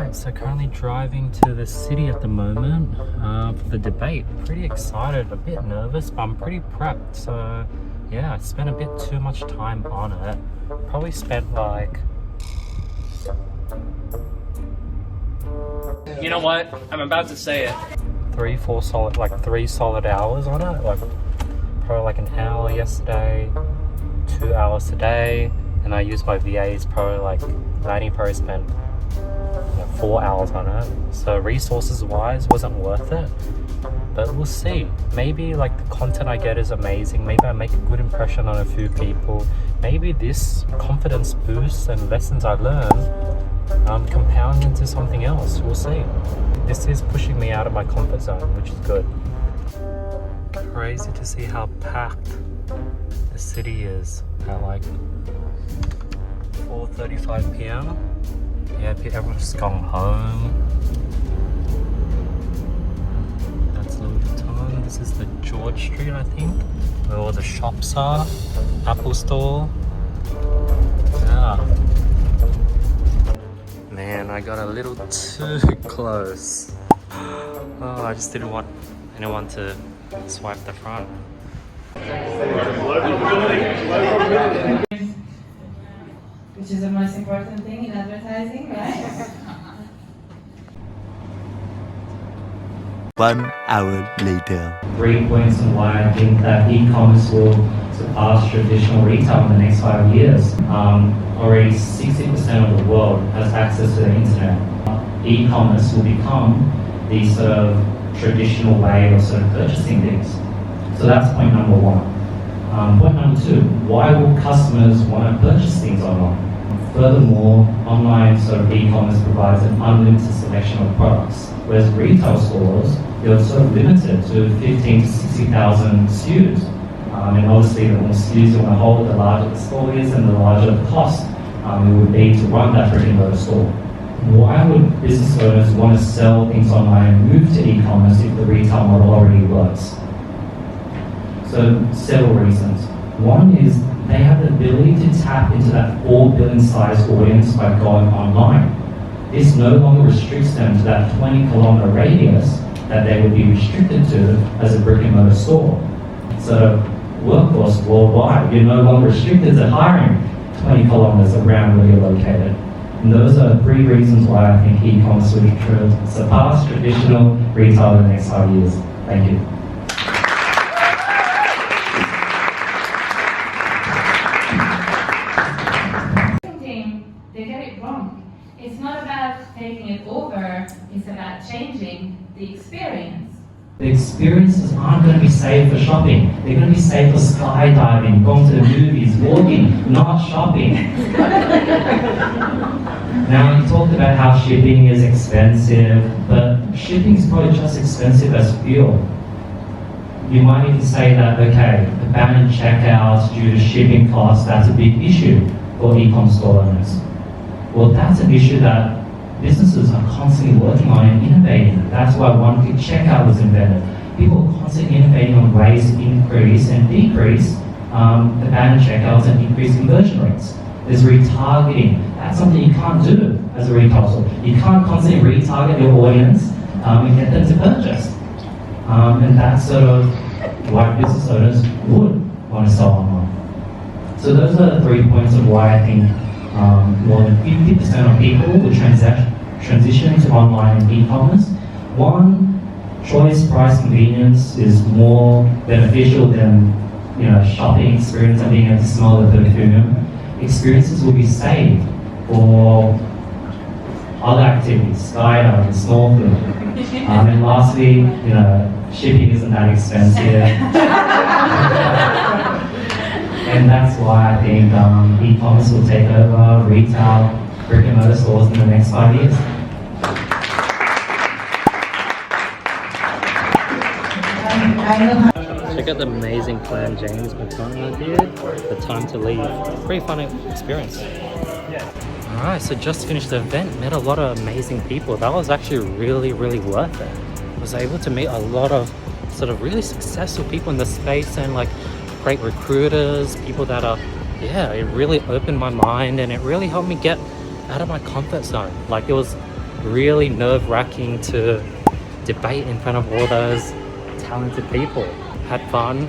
Alright, so currently driving to the city at the moment for the debate. Pretty excited, a bit nervous, but I'm pretty prepped. So yeah, I spent a bit too much time on it. Probably spent like... You know what? I'm about to say it. 3 solid hours on it. Like probably like an hour yesterday, 2 hours today, and I used my VA's probably like 90 spent 4 hours on it. So resources wise wasn't worth it, but we'll see. Maybe like the content I get is amazing, maybe I make a good impression on a few people, maybe this confidence boost and lessons I learn compound into something else. We'll see. This is pushing me out of my comfort zone, which is good. Crazy to see how packed the city is at like 4:35 p.m. Yeah, everyone's just gone home. That's Louis Vuitton. This is the George Street, I think, where all the shops are. Apple Store. Yeah. Man, I got a little too close. Oh, I just didn't want anyone to swipe the front. Which is the most important thing in advertising, right? 1 hour later. 3 points on why I think that e-commerce will surpass traditional retail in the next 5 years. Already 60% of the world has access to the internet. E-commerce will become the sort of traditional way of sort of purchasing things. So that's point number one. Point number two, why will customers want to purchase things online? Furthermore, online sort of e-commerce provides an unlimited selection of products, whereas retail stores, they're sort of limited to 15 to 60,000 SKUs. And obviously the more SKUs you want to hold, the larger the store is and the larger the cost it would be to run that brick and mortar store. Why would business owners want to sell things online and move to e-commerce if the retail model already works? So several reasons. One is they have the ability to tap into that 4 billion size audience by going online. This no longer restricts them to that 20-kilometer radius that they would be restricted to as a brick and mortar store. So workforce worldwide, you're no longer restricted to hiring 20 kilometers around where you're located. And those are 3 reasons why I think e-commerce will surpass traditional retail in the next 5 years. Thank you. They get it wrong. It's not about taking it over, it's about changing the experience. The experiences aren't going to be saved for shopping. They're going to be saved for skydiving, going to the movies, walking, not shopping. Now, you talked about how shipping is expensive, but shipping is probably just expensive as fuel. You might even say that, okay, abandoned checkouts due to shipping costs, that's a big issue for e-com store owners. Well, that's an issue that businesses are constantly working on and innovating. That's why one-click checkout was invented. People are constantly innovating on ways to increase and decrease abandoned checkouts and increase conversion rates. There's retargeting. That's something you can't do as a retail store. You can't constantly retarget your audience and get them to purchase. And that's sort of why business owners would want to sell online. So those are the 3 points of why I think more than 50% of people will transition to online and e-commerce. One, choice, price, convenience is more beneficial than shopping experience and being able to smell the perfume. Experiences will be saved for other activities, skydiving, snorkeling. And lastly, shipping isn't that expensive. And that's why I think e-commerce will take over retail, brick and mortar stores in the next 5 years. Check out the amazing plan James McDonald did, The Time to Leave. Pretty fun experience. Alright, so just finished the event, met a lot of amazing people. That was actually really, really worth it. I was able to meet a lot of sort of really successful people in the space and like great recruiters, people that are, it really opened my mind and it really helped me get out of my comfort zone. Like it was really nerve-wracking to debate in front of all those talented people. Had fun.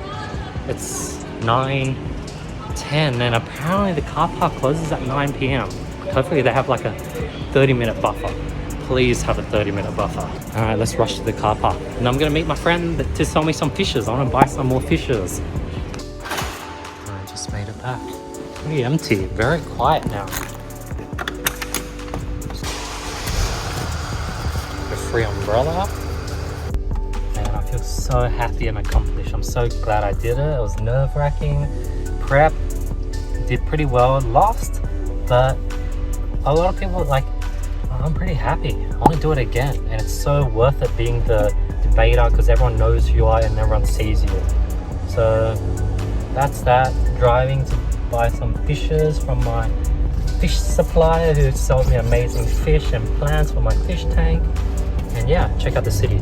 It's 9:10 and apparently the car park closes at 9 p.m. Hopefully they have like a 30-minute buffer. Please have a 30-minute buffer. All right, let's rush to the car park. And I'm gonna meet my friend to sell me some fishes. I wanna buy some more fishes. I just made it back. Pretty empty, very quiet now. A free umbrella. And I feel so happy and accomplished. I'm so glad I did it. It was nerve-wracking. Prep, did pretty well. Lost, but a lot of people like, I'm pretty happy. I want to do it again, and it's so worth it being the debater because everyone knows who you are and everyone sees you. So that's that. Driving to buy some fishes from my fish supplier who sells me amazing fish and plants for my fish tank. And yeah, check out the city.